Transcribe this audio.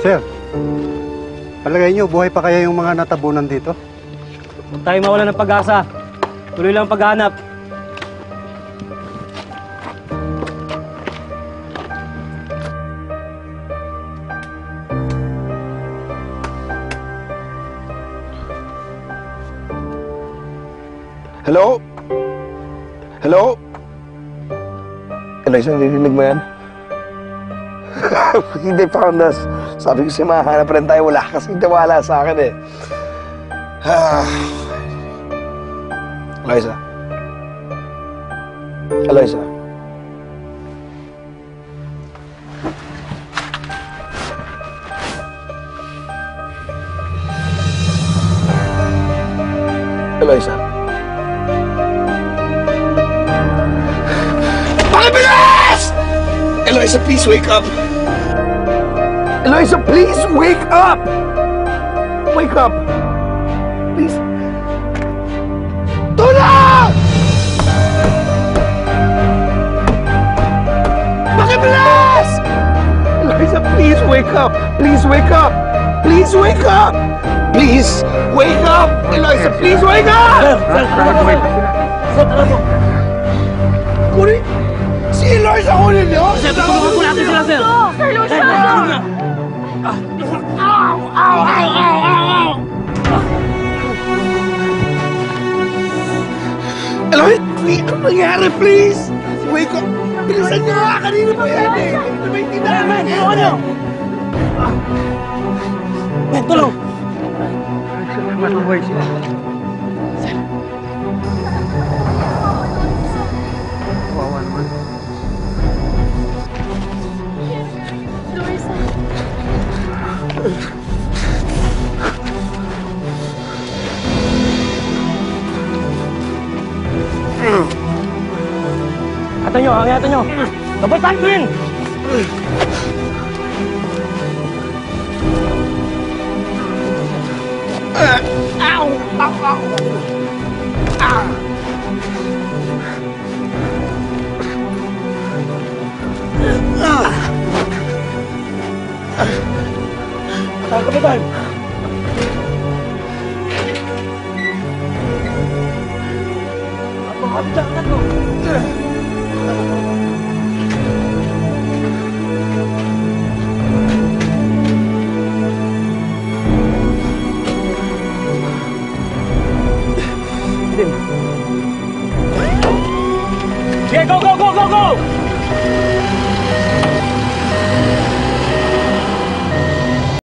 Sir, palagay niyo, buhay pa kaya yung mga natabunan dito? Huwag tayo mawala ng pag-asa. Tuloy lang ang paghahanap. Hello? Hello? Eloisa, narinig mo yan? They found us. Sabi ko siya, mahanap rin tayo. Wala kasing tiwala sa akin eh. Eloisa. Eloisa. Eloisa. Pakibilis! Eloisa, please wake up! Eloisa, please wake up! Wake up! Please. Tulong! Pakibilis! Eloisa, please wake up! Please wake up! Please wake up! Please wake up! Eloisa, please wake up! Sir, tara po. Kunin! Si Eloisa kunin niyo! Sir, tutulungan po natin sila, sir. Sir Lucio! Ow! Ow! Ow! Ow! Ow! Eloisa, ano nangyari, please? Wake up! Bilisan niyo nga! Kanina pa yan eh! Kanina ba hindi namin? Tulungan niyo! Men, tulong! Matubuhay sila. Kawawa naman. Luisa. Angatan nyo! Double time ko yun! Ow! Ow! Ow! Ah! Kapitan! Kapitan! Kapitan!